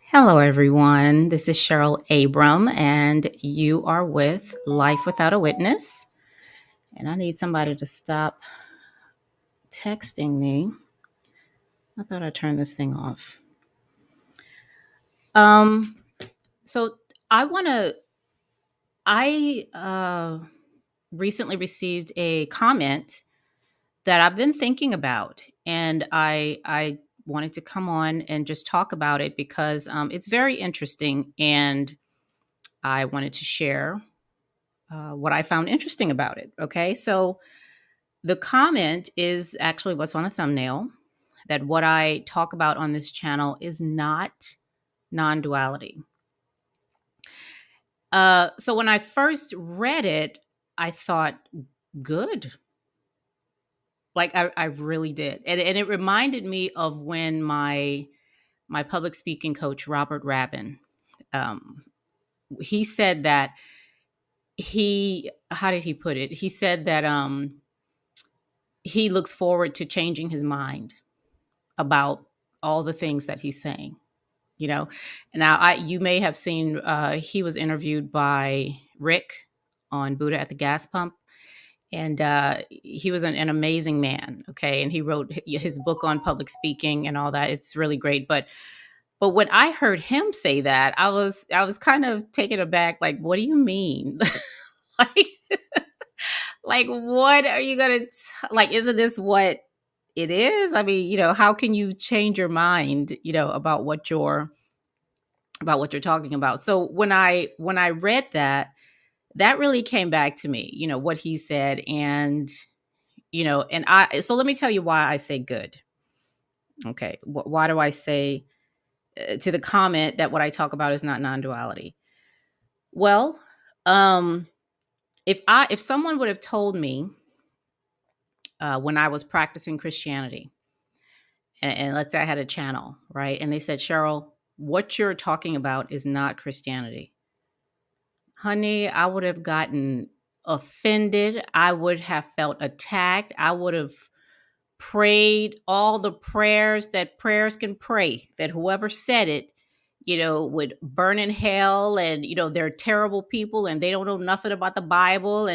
Hello, everyone. This is Cheryl Abram, and you are with Life Without a Witness. And I need somebody to stop texting me. I thought I turned this thing off. Um, so I want to. I recently received a comment that I've been thinking about, and I wanted to come on and just talk about it because it's very interesting, and I wanted to share what I found interesting about it. Okay. So the comment is actually what's on the thumbnail, that what I talk about on this channel is not non duality. So when I first read it, I thought, good. Like I really did. And it reminded me of when my public speaking coach, Robert Rabin, um, he said that how did he put it? He said that he looks forward to changing his mind about all the things that he's saying, you know. Now, you may have seen he was interviewed by Rick on Buddha at the Gas Pump, and he was an amazing man. Okay, and he wrote his book on public speaking and all that. It's really great, but when I heard him say that, I was kind of taken aback. Like, what do you mean? like, like, what are you gonna like? Isn't this what it is? I mean, how can you change your mind, about what you're talking about? So when I read that, that really came back to me, what he said, and so let me tell you why I say good. Okay, why do I say to the comment that what I talk about is not non-duality? Well, um, if someone would have told me when I was practicing Christianity, and let's say I had a channel, right? And they said, Cheryl, what you're talking about is not Christianity. Honey, I would have gotten offended. I would have felt attacked. I would have prayed all the prayers that prayers can pray, that whoever said it, would burn in hell, and, they're terrible people and they don't know nothing about the Bible.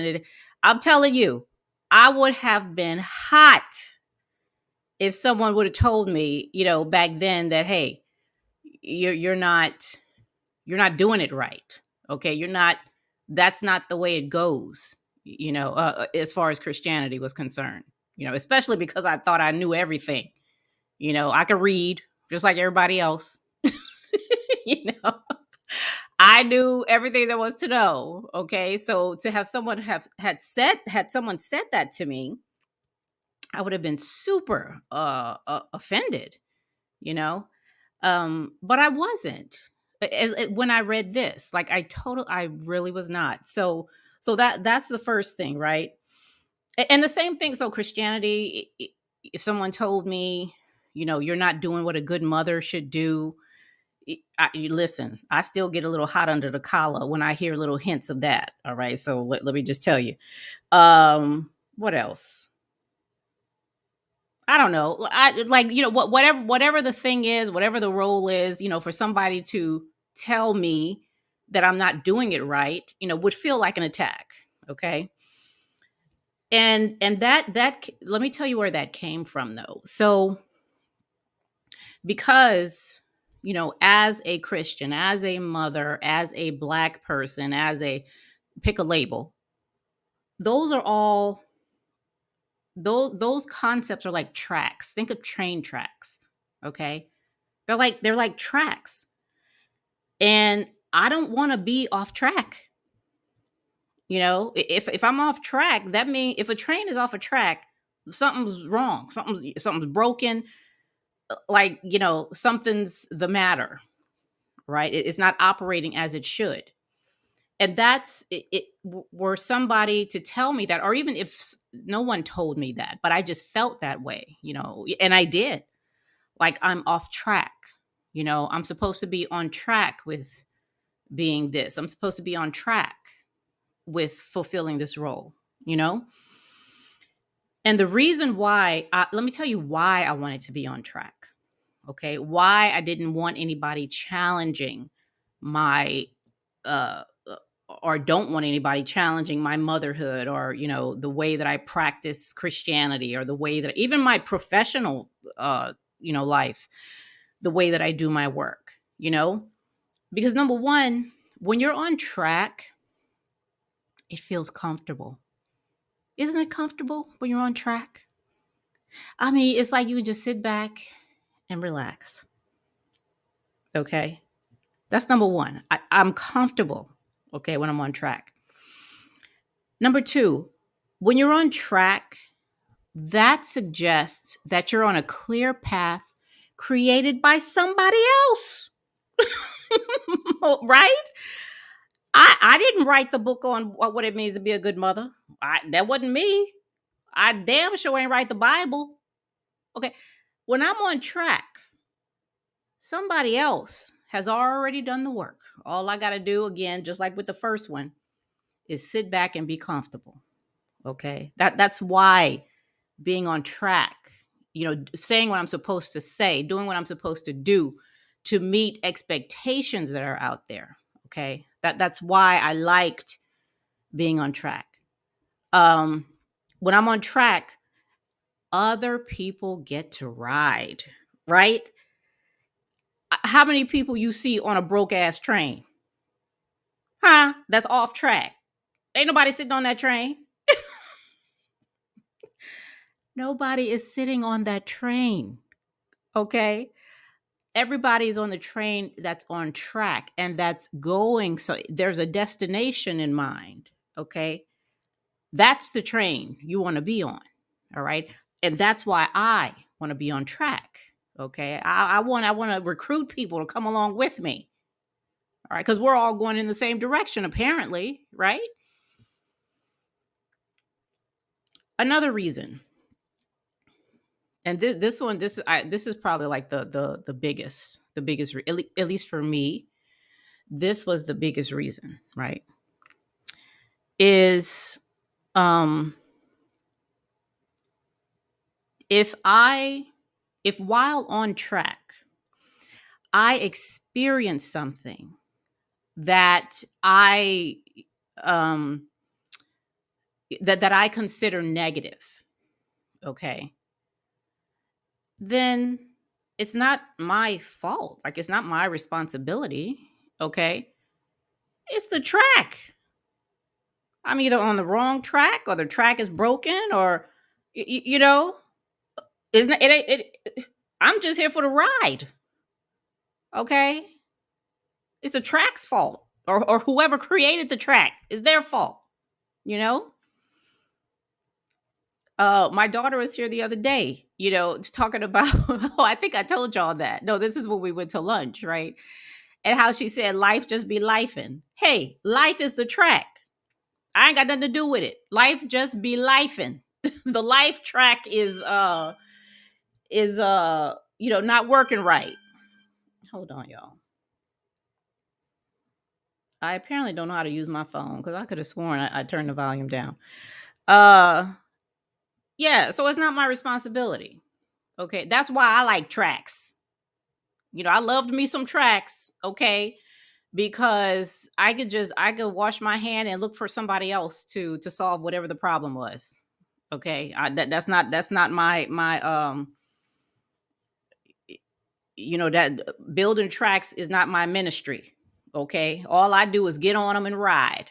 I'm telling you, I would have been hot if someone would have told me, back then that, hey, you're not doing it right. Okay, that's not the way it goes. As far as Christianity was concerned. Especially because I thought I knew everything. I could read just like everybody else. you know, I knew everything there was to know. Okay, so to have someone had someone said that to me, I would have been super offended. You know, but I wasn't. When I read this, like I really was not. So that's the first thing, right? And the same thing. So Christianity, if someone told me, you're not doing what a good mother should do, you listen. I still get a little hot under the collar when I hear little hints of that. All right. So let me just tell you. What else? I don't know. I like, whatever the thing is, whatever the role is, for somebody to tell me that I'm not doing it right, would feel like an attack. Okay. And let me tell you where that came from though. So because, as a Christian, as a mother, as a Black person, as a pick a label, those are all those concepts are like tracks. Think of train tracks. Okay. They're like tracks. And I don't want to be off track. If I'm off track, that means if a train is off a track, something's wrong. Something's broken. Like, something's the matter, right? It's not operating as it should. And that's were somebody to tell me that, or even if no one told me that, but I just felt that way, and I did. Like, I'm off track. I'm supposed to be on track with being this. I'm supposed to be on track with fulfilling this role, you know? And the reason why, let me tell you why I wanted to be on track. Okay. Why I didn't want anybody challenging my, or don't want anybody challenging my motherhood, or, the way that I practice Christianity, or the way that even my professional, life, the way that I do my work, because number one, when you're on track, it feels comfortable. Isn't it comfortable when you're on track? I mean, it's like you can just sit back and relax. Okay. That's number one. I'm comfortable. Okay. When I'm on track. Number two, when you're on track, that suggests that you're on a clear path created by somebody else. Right? I didn't write the book on what it means to be a good mother. That wasn't me. I damn sure ain't write the Bible. Okay. When I'm on track, somebody else has already done the work. All I got to do, again, just like with the first one, is sit back and be comfortable. Okay. That's why being on track, saying what I'm supposed to say, doing what I'm supposed to do to meet expectations that are out there. Okay. That's why I liked being on track. When I'm on track, other people get to ride, right? How many people you see on a broke ass train? Huh? That's off track. Ain't nobody sitting on that train. Nobody is sitting on that train. Okay. Everybody's on the train that's on track and that's going. So there's a destination in mind. Okay. That's the train you want to be on. All right. And that's why I want to be on track. Okay. I want to recruit people to come along with me. All right. Because we're all going in the same direction, apparently. Right. Another reason, and this is probably like the biggest at least for me, this was the biggest reason, right? Is um if I if while on track I experience something that um I consider negative, okay, then it's not my fault. Like, it's not my responsibility, okay? It's the track. I'm either on the wrong track, or the track is broken, or you know, isn't it? I'm just here for the ride, okay? It's the track's fault, or whoever created the track, is their fault, you know. My daughter was here the other day, just talking about. Oh, I think I told y'all that. No, this is when we went to lunch, right? And how she said life just be lifing. Hey, life is the track. I ain't got nothing to do with it. Life just be lifing. The life track is not working right. Hold on, y'all. I apparently don't know how to use my phone, because I could have sworn I turned the volume down. Uh yeah, so it's not my responsibility. Okay. That's why I like tracks. I loved me some tracks, okay? Because I could wash my hand and look for somebody else to solve whatever the problem was. Okay. That's not my that building tracks is not my ministry. Okay. All I do is get on them and ride.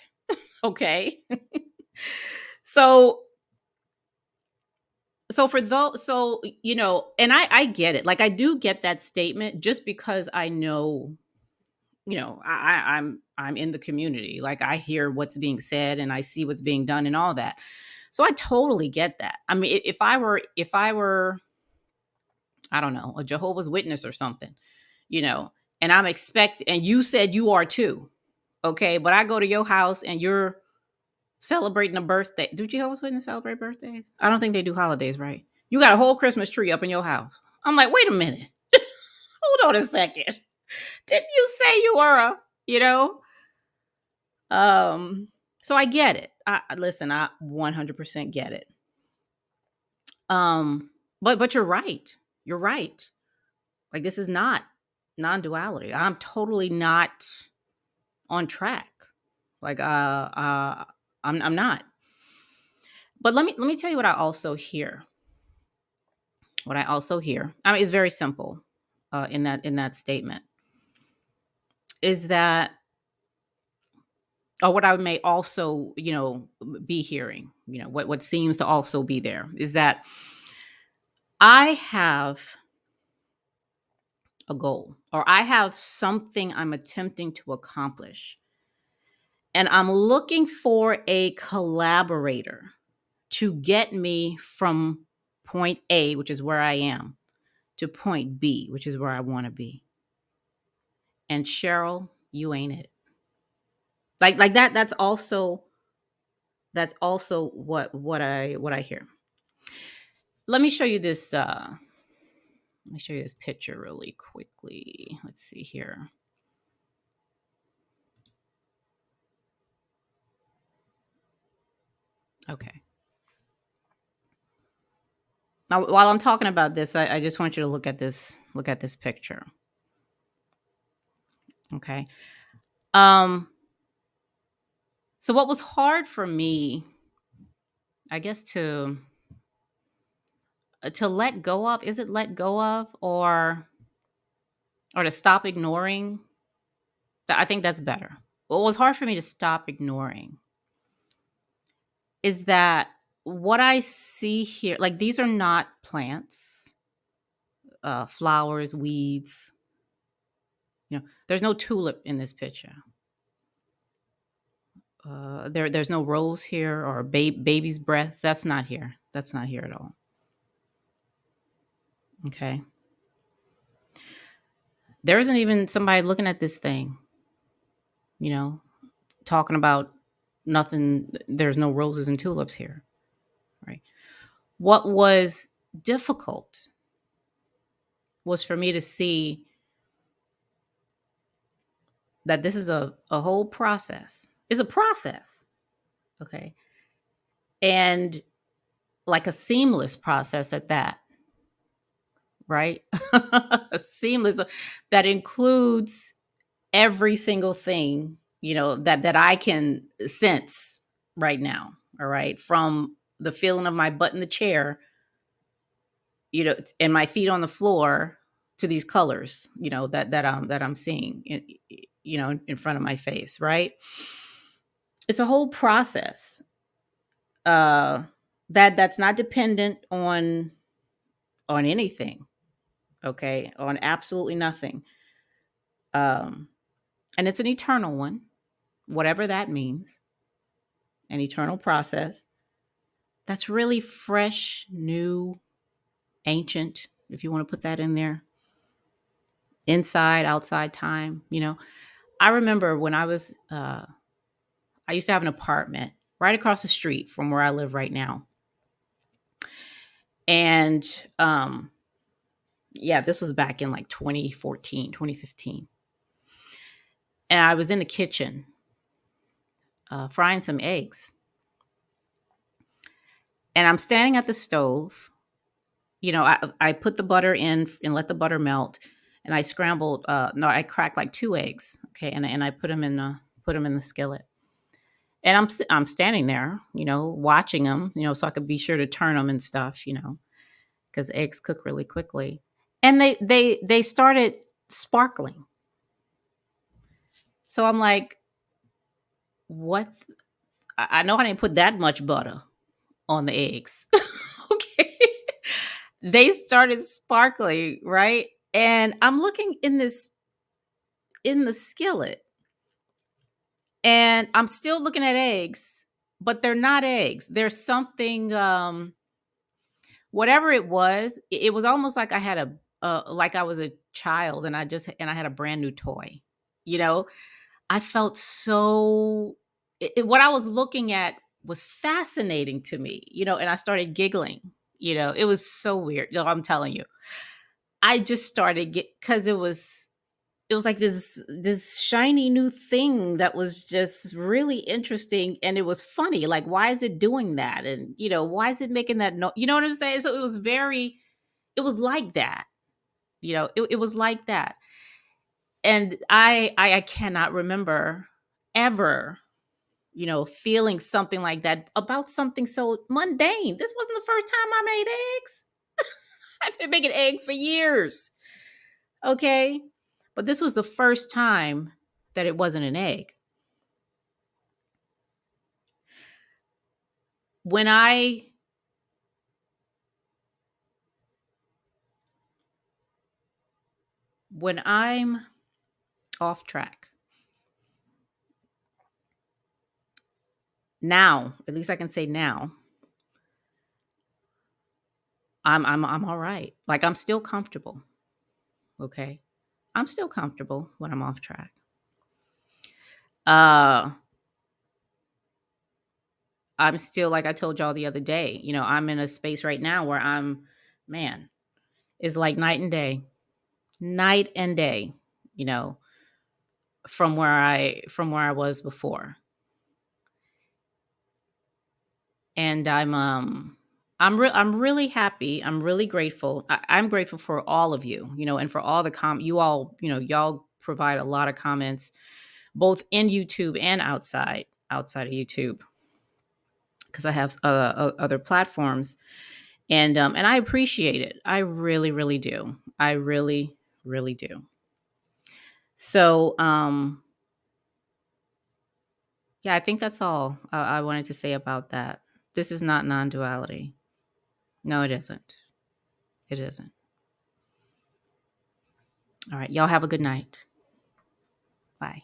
Okay. so for those, and I get it. Like, I do get that statement, just because I know, I'm in the community. Like, I hear what's being said and I see what's being done and all that. So I totally get that. I mean, if I were, I don't know, a Jehovah's Witness or something, and and you said you are too, okay, but I go to your house and you're celebrating a birthday. Do Jehovah's Witnesses celebrate birthdays? I don't think they do holidays, right? You got a whole Christmas tree up in your house. I'm like, wait a minute. Hold on a second. Didn't you say you were you know? So I get it. Listen, I 100% get it. But you're right. You're right. Like, this is not non-duality. I'm totally not on track. Like, I'm not. But let me tell you what I also hear. What I also hear, I mean, it's very simple. In that statement is that, or what I may also, be hearing, what seems to also be there is that I have a goal, or I have something I'm attempting to accomplish, and I'm looking for a collaborator to get me from point A, which is where I am, to point B, which is where I want to be. And Cheryl, you ain't it. Like that. That's also what I hear. Let me show you this. Let me show you this picture really quickly. Let's see here. Okay. Now, while I'm talking about this, I just want you to look at this. Look at this picture. Okay. Um. So, what was hard for me, I guess, to let go of, is it let go of, or to stop ignoring? I think that's better. What was hard for me to stop ignoring is that what I see here, like, these are not plants, flowers, weeds. There's no tulip in this picture. There's no rose here, or baby's breath. That's not here. That's not here at all. Okay. There isn't even somebody looking at this thing, you know, talking about nothing. There's no roses and tulips here, right? What was difficult was for me to see that this is a whole process. It's a process. Okay. And like a seamless process at that, right? A seamless that includes every single thing, that I can sense right now. All right. From the feeling of my butt in the chair, and my feet on the floor, to these colors, that I'm seeing in front of my face, right? It's a whole process uh that's not dependent on anything, okay? On absolutely nothing. um and it's an eternal one, whatever that means. An eternal process that's really fresh, new, ancient, if you want to put that in there. Inside, outside time. I remember when I used to have an apartment right across the street from where I live right now. And yeah, this was back in like 2014, 2015. And I was in the kitchen frying some eggs. And I'm standing at the stove. I put the butter in and let the butter melt. And I scrambled, no, I cracked like 2 eggs. Okay. And I put them in the skillet. And I'm standing there, watching them, so I could be sure to turn them and stuff, because eggs cook really quickly. And they started sparkling. So I'm like, what? I know I didn't put that much butter on the eggs. Okay. They started sparkling, right? And I'm looking in the skillet, and I'm still looking at eggs, but they're not eggs. There's something, whatever it was almost like I had like I was a child, and I had a brand new toy. You know, I felt so what I was looking at was fascinating to me, and I started giggling. It was so weird. No, I'm telling you. I just started because it was like this shiny new thing that was just really interesting, and it was funny. Like, why is it doing that? And why is it making that no? You know what I'm saying? So it was like that. It was like that. And I cannot remember ever, feeling something like that about something so mundane. This wasn't the first time I made eggs. I've been making eggs for years. Okay. But this was the first time that it wasn't an egg. When I when I'm off track, now, at least I can say now, I'm all right. Like I'm still comfortable. Okay. I'm still comfortable when I'm off track. Uh I'm still, like I told y'all the other day, I'm in a space right now where man, it's like night and day, you know, from where I was before. And I'm really happy. I'm really grateful. I'm grateful for all of you, and for all the you all, y'all provide a lot of comments both in YouTube and outside of YouTube, because I have other platforms. And I appreciate it. I really, really do. I really, really do. So yeah, I think that's all I wanted to say about that. This is not non-duality. No, it isn't. It isn't. All right, y'all have a good night. Bye.